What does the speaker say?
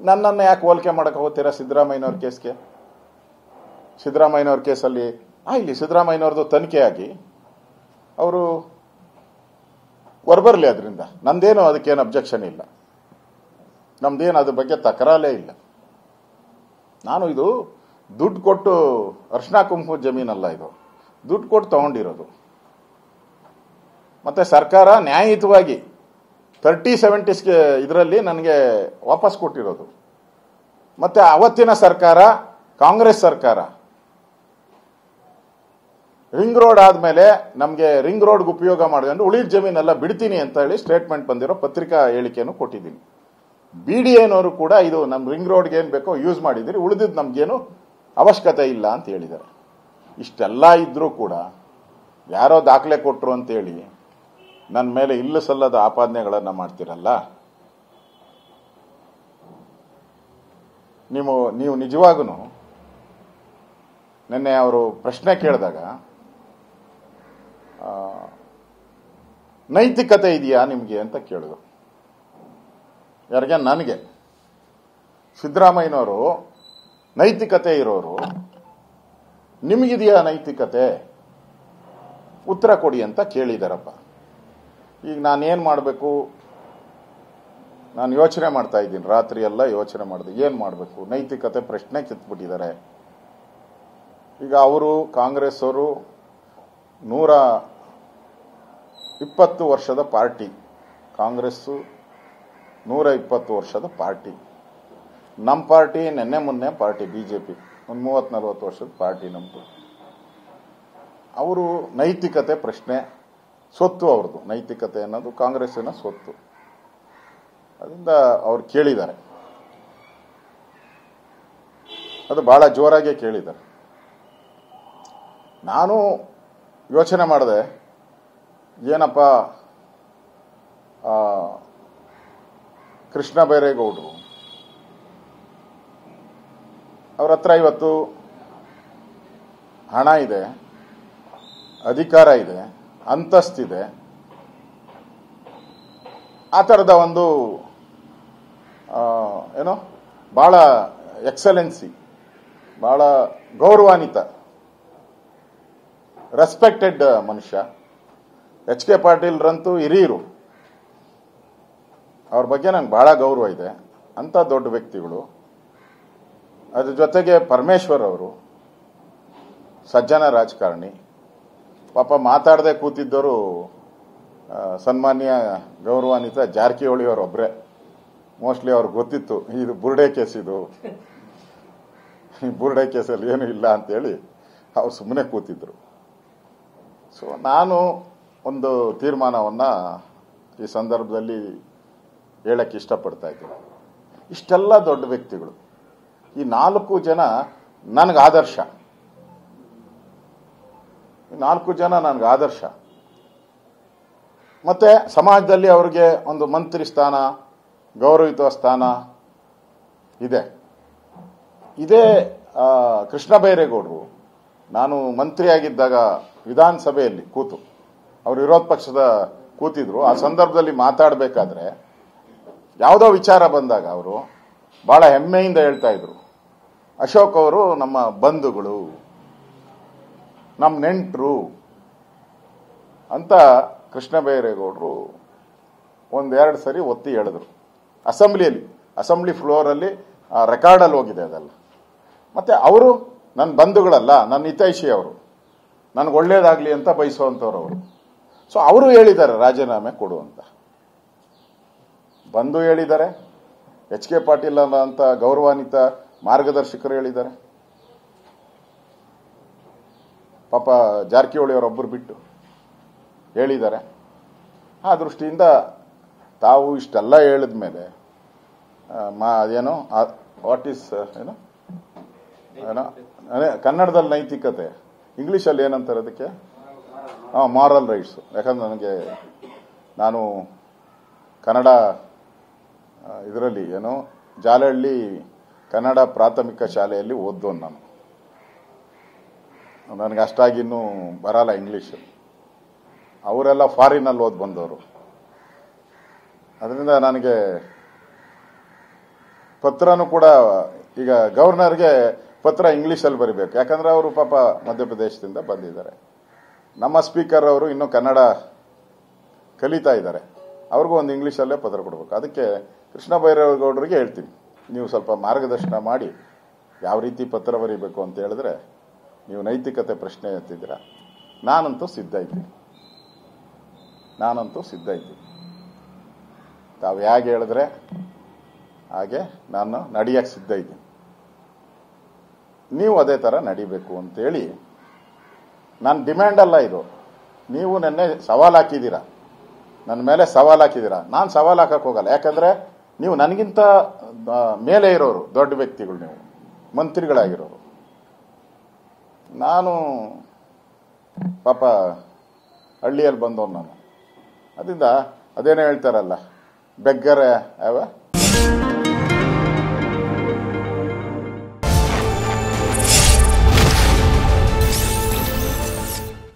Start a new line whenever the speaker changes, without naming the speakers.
ನನ್ನನ್ನು ಯಾಕೆ ಹೋಲಿಕೆ ಮಾಡಕ್ಕೆ ಹೋಗ್ತೀರಾ ಸಿದ್ದರಾಮಯ್ಯನವ್ರ ಕೇಸ್ಗೆ? ಸಿದ್ದರಾಮಯ್ಯನವ್ರ ಕೇಸಲ್ಲಿ ಇಲ್ಲಿ ಸಿದ್ದರಾಮಯ್ಯನವ್ರದ್ದು ತನಿಖೆ ಆಗಿ ಅವರು ಹೊರಬರಲಿ, ಅದರಿಂದ ನಂದೇನು ಅದಕ್ಕೇನು ಅಬ್ಜೆಕ್ಷನ್ ಇಲ್ಲ, ನಮ್ದೇನು ಅದ್ರ ಬಗ್ಗೆ ತಕರಾರೇ ಇಲ್ಲ. ಇದು ದುಡ್ಡು ಕೊಟ್ಟು ಅರ್ಶನಾ ಕುಂಕುಮ ಜಮೀನಲ್ಲ, ಇದು ದುಡ್ಡು ಕೊಟ್ಟು ತಗೊಂಡಿರೋದು. ಮತ್ತೆ ಸರ್ಕಾರ ನ್ಯಾಯಯುತವಾಗಿ 30-70 ಇದರಲ್ಲಿ ನನಗೆ ವಾಪಸ್ ಕೊಟ್ಟಿರೋದು. ಮತ್ತೆ ಅವತ್ತಿನ ಸರ್ಕಾರ, ಕಾಂಗ್ರೆಸ್ ಸರ್ಕಾರ, ರಿಂಗ್ ರೋಡ್ ಆದ್ಮೇಲೆ ನಮಗೆ ರಿಂಗ್ ರೋಡ್ಗೆ ಉಪಯೋಗ ಮಾಡ್ಕೊಂಡು ಉಳಿದ ಜಮೀನೆಲ್ಲ ಬಿಡ್ತೀನಿ ಅಂತ ಹೇಳಿ ಸ್ಟೇಟ್ಮೆಂಟ್ ಬಂದಿರೋ ಪತ್ರಿಕಾ ಹೇಳಿಕೆಯನ್ನು ಕೊಟ್ಟಿದ್ದೀನಿ. BDAನವರು ಕೂಡ ಇದು ನಮ್ಮ ರಿಂಗ್ ರೋಡ್ಗೆ ಏನು ಬೇಕೋ ಯೂಸ್ ಮಾಡಿದಿರಿ, ಉಳಿದಿದ್ದು ನಮ್ಗೇನು ಅವಶ್ಯಕತೆ ಇಲ್ಲ ಅಂತ ಹೇಳಿದ್ದಾರೆ. ಇಷ್ಟೆಲ್ಲ ಇದ್ರೂ ಕೂಡ ಯಾರೋ ದಾಖಲೆ ಕೊಟ್ಟರು ಅಂತೇಳಿ ನನ್ನ ಮೇಲೆ ಇಲ್ಲ ಸಲ್ಲದ ಆಪಾದನೆಗಳನ್ನು ಮಾಡ್ತಿರಲ್ಲ. ನೀವು ನಿಜವಾಗೂ ನಿನ್ನೆ ಅವರು ಪ್ರಶ್ನೆ ಕೇಳಿದಾಗ ನೈತಿಕತೆ ಇದೆಯಾ ನಿಮಗೆ ಅಂತ ಕೇಳಿದ್ರು. ಯಾರಿಗೆ? ನನಗೆ. ಸಿದ್ದರಾಮಯ್ಯನವರು ನೈತಿಕತೆ ಇರೋರು, ನಿಮಗಿದೆಯಾ ನೈತಿಕತೆ? ಉತ್ತರ ಕೊಡಿ ಅಂತ ಕೇಳಿದಾರಪ್ಪ. ಈಗ ನಾನೇನು ಮಾಡಬೇಕು? ನಾನು ಯೋಚನೆ ಮಾಡ್ತಾ ಇದ್ದೀನಿ, ರಾತ್ರಿ ಎಲ್ಲ ಯೋಚನೆ ಮಾಡಿದೆ ಏನು ಮಾಡಬೇಕು. ನೈತಿಕತೆ ಪ್ರಶ್ನೆ ಕಿತ್ಬಿಟ್ಟಿದ್ದಾರೆ. ಈಗ ಅವರು ಕಾಂಗ್ರೆಸ್ ಅವರು 120 ವರ್ಷದ ಪಾರ್ಟಿ, ಕಾಂಗ್ರೆಸ್ಸು 120 ವರ್ಷದ ಪಾರ್ಟಿ. ನಮ್ಮ ಪಾರ್ಟಿ ನೆನ್ನೆ ಮೊನ್ನೆ ಪಾರ್ಟಿ, BJP ಒಂದು 30-40 ವರ್ಷದ ಪಾರ್ಟಿ ನಮ್ಮದು. ಅವರು ನೈತಿಕತೆ ಪ್ರಶ್ನೆ, ಸ್ವತ್ತು ಅವ್ರದ್ದು, ನೈತಿಕತೆ ಅನ್ನೋದು ಕಾಂಗ್ರೆಸ್ಸಿನ ಸ್ವತ್ತು. ಅದರಿಂದ ಅವ್ರು ಕೇಳಿದ್ದಾರೆ, ಅದು ಬಹಳ ಜೋರಾಗಿ ಕೇಳಿದ್ದಾರೆ. ನಾನು ಯೋಚನೆ ಮಾಡಿದೆ, ಏನಪ್ಪ ಕೃಷ್ಣ ಬೈರೇಗೌಡರು ಅವ್ರ ಹತ್ರ ಇವತ್ತು ಹಣ ಇದೆ, ಅಧಿಕಾರ ಇದೆ, ಅಂತಸ್ತಿದೆ, ಆ ಥರದ ಒಂದು ಬಹಳ ಎಕ್ಸಲೆನ್ಸಿ, ಬಹಳ ಗೌರವಾನ್ವಿತ, ರೆಸ್ಪೆಕ್ಟೆಡ್ ಮನುಷ್ಯ. HK ಪಾಟೀಲ್ರಂತೂ ಹಿರಿಯರು, ಅವ್ರ ಬಗ್ಗೆ ನಂಗೆ ಬಹಳ ಗೌರವ ಇದೆ. ಅಂತ ದೊಡ್ಡ ವ್ಯಕ್ತಿಗಳು. ಅದ್ರ ಜೊತೆಗೆ ಪರಮೇಶ್ವರ್ ಅವರು ಸಜ್ಜನ ರಾಜಕಾರಣಿ. ಪಾಪ ಮಾತಾಡದೆ ಕೂತಿದ್ದರು ಸನ್ಮಾನ್ಯ ಗೌರವಾನ್ವಿತ ಜಾರಕಿಹೊಳಿ ಅವರೊಬ್ಬರೇ. ಮೋಸ್ಟ್ಲಿ ಅವ್ರಿಗೆ ಗೊತ್ತಿತ್ತು ಇದು ಬುರ್ಡೆ ಕೇಸ್, ಇದು ಬುರ್ಡೆ ಕೇಸಲ್ಲಿ ಏನೂ ಇಲ್ಲ ಅಂತೇಳಿ ಅವ್ರು ಸುಮ್ಮನೆ ಕೂತಿದ್ರು. ಸೊ ನಾನು ಒಂದು ತೀರ್ಮಾನವನ್ನು ಈ ಸಂದರ್ಭದಲ್ಲಿ ಹೇಳಕ್ಕೆ ಇಷ್ಟಪಡ್ತಾ ಇದ್ದೀನಿ. ಇಷ್ಟೆಲ್ಲ ದೊಡ್ಡ ವ್ಯಕ್ತಿಗಳು, ಈ 4 ಜನ ನನಗೆ ಆದರ್ಶ. ಈ 4 ಜನ ನನಗೆ ಆದರ್ಶ. ಮತ್ತೆ ಸಮಾಜದಲ್ಲಿ ಅವ್ರಿಗೆ ಒಂದು ಮಂತ್ರಿ ಸ್ಥಾನ, ಗೌರವಿತ ಸ್ಥಾನ ಇದೆ. ಇದೇ ಕೃಷ್ಣ ಬೈರೇಗೌಡರು ನಾನು ಮಂತ್ರಿಯಾಗಿದ್ದಾಗ ವಿಧಾನಸಭೆಯಲ್ಲಿ ಕೂತು, ಅವರು ವಿರೋಧ ಪಕ್ಷದ ಕೂತಿದ್ರು. ಆ ಸಂದರ್ಭದಲ್ಲಿ ಮಾತಾಡಬೇಕಾದ್ರೆ ಯಾವುದೋ ವಿಚಾರ ಬಂದಾಗ ಅವರು ಬಹಳ ಹೆಮ್ಮೆಯಿಂದ ಹೇಳ್ತಾ ಇದ್ರು, ಅಶೋಕ್ ಅವರು ನಮ್ಮ ಬಂಧುಗಳು, ನಮ್ಮ ನೆಂಟರು ಅಂತ ಕೃಷ್ಣ ಬೈರೇಗೌಡರು 1-2 ಸರಿ ಒತ್ತಿ ಹೇಳಿದ್ರು. ಅಸೆಂಬ್ಲಿ ಫ್ಲೋರಲ್ಲಿ ರೆಕಾರ್ಡಲ್ಲಿ ಹೋಗಿದೆ ಅದೆಲ್ಲ. ಮತ್ತೆ ಅವರು ನನ್ನ ಬಂಧುಗಳಲ್ಲ, ನನ್ನ ಹಿತೈಷಿ, ಅವರು ನನಗೆ ಒಳ್ಳೇದಾಗ್ಲಿ ಅಂತ ಬಯಸುವಂಥವ್ರು ಅವರು. ಸೊ ಅವರು ಹೇಳಿದ್ದಾರೆ ರಾಜೀನಾಮೆ ಕೊಡು ಅಂತ. ಬಂಧು ಹೇಳಿದ್ದಾರೆ, HK ಪಾಟೀಲ್ ಅಂತ ಗೌರವಾನ್ವಿತ ಮಾರ್ಗದರ್ಶಕರು ಹೇಳಿದ್ದಾರೆ. ಪಾಪ ಜಾರಕಿಹೊಳಿ ಅವರೊಬ್ಬರು ಬಿಟ್ಟು ಹೇಳಿದ್ದಾರೆ. ಆ ದೃಷ್ಟಿಯಿಂದ ತಾವು ಇಷ್ಟೆಲ್ಲ ಹೇಳಿದ ಮೇಲೆ ಅದೇನೋ ವಾಟ್ ಈಸ್ ಏನೋ ಕನ್ನಡದಲ್ಲಿ ನೈತಿಕತೆ, ಇಂಗ್ಲೀಷಲ್ಲಿ ಏನಂತಾರೆ ಅದಕ್ಕೆ? Moral rights. ಯಾಕಂದ್ರೆ ನಾನು ಕನ್ನಡ ಇದರಲ್ಲಿ ಜಾಲಹಳ್ಳಿ ಕನ್ನಡ ಪ್ರಾಥಮಿಕ ಶಾಲೆಯಲ್ಲಿ ಓದ್ದೋನು ನಾನು. ನನಗೆ ಅಷ್ಟಾಗಿ ಇನ್ನೂ ಬರಲ್ಲ ಇಂಗ್ಲೀಷು. ಅವರೆಲ್ಲ ಫಾರಿನಲ್ಲಿ ಓದಿ ಬಂದವರು. ಅದರಿಂದ ನನಗೆ ಪತ್ರನೂ ಕೂಡ ಈಗ ಗವರ್ನರ್ಗೆ ಪತ್ರ ಇಂಗ್ಲಿಷಲ್ಲಿ ಬರೀಬೇಕು, ಯಾಕಂದ್ರೆ ಅವರು ಪಾಪ ಮಧ್ಯಪ್ರದೇಶದಿಂದ ಬಂದಿದ್ದಾರೆ. ನಮ್ಮ ಸ್ಪೀಕರ್ ಅವರು ಇನ್ನೂ ಕನ್ನಡ ಕಲಿತಾ ಇದ್ದಾರೆ, ಅವ್ರಿಗೂ ಒಂದು ಇಂಗ್ಲಿಷಲ್ಲೇ ಪತ್ರ ಕೊಡಬೇಕು. ಅದಕ್ಕೆ ಕೃಷ್ಣ ಬೈರೇಗೌಡರಿಗೆ ಹೇಳ್ತೀನಿ, ನೀವು ಸ್ವಲ್ಪ ಮಾರ್ಗದರ್ಶನ ಮಾಡಿ ಯಾವ ರೀತಿ ಪತ್ರ ಬರೀಬೇಕು ಅಂತ ಹೇಳಿದ್ರೆ ನೀವು ನೈತಿಕತೆ ಪ್ರಶ್ನೆ ಎತ್ತಿದ್ದೀರಾ. ನಾನಂತೂ ಸಿದ್ಧ ಇದ್ದೀನಿ. ತಾವು ಹೇಗೆ ಹೇಳಿದ್ರೆ ಹಾಗೆ ನಾನು ನಡೆಯಕ್ಕೆ ಸಿದ್ಧ ಇದ್ದೀನಿ. ನೀವು ಅದೇ ಥರ ನಡಿಬೇಕು ಅಂತೇಳಿ ನನ್ನ ಡಿಮ್ಯಾಂಡ್ ಅಲ್ಲ ಇದು. ನೀವು ನೆನ್ನೆ ಸವಾಲು ಹಾಕಿದ್ದೀರಾ, ನನ್ನ ಮೇಲೆ ಸವಾಲು ಹಾಕಿದ್ದೀರಾ. ನಾನು ಸವಾಲು ಹಾಕಕ್ಕೆ ಹೋಗಲ್ಲ, ಯಾಕಂದ್ರೆ ನೀವು ನನಗಿಂತ ಮೇಲೆ ಇರೋರು, ದೊಡ್ಡ ವ್ಯಕ್ತಿಗಳು, ನೀವು ಮಂತ್ರಿಗಳಾಗಿರೋರು. ನಾನು ಪಾಪ ಹಳ್ಳಿಯಲ್ಲಿ ಬಂದವನು ನಾನು. ಅದರಿಂದ ಅದೇನೋ ಹೇಳ್ತಾರಲ್ಲ, ಬೆಗ್ಗರ್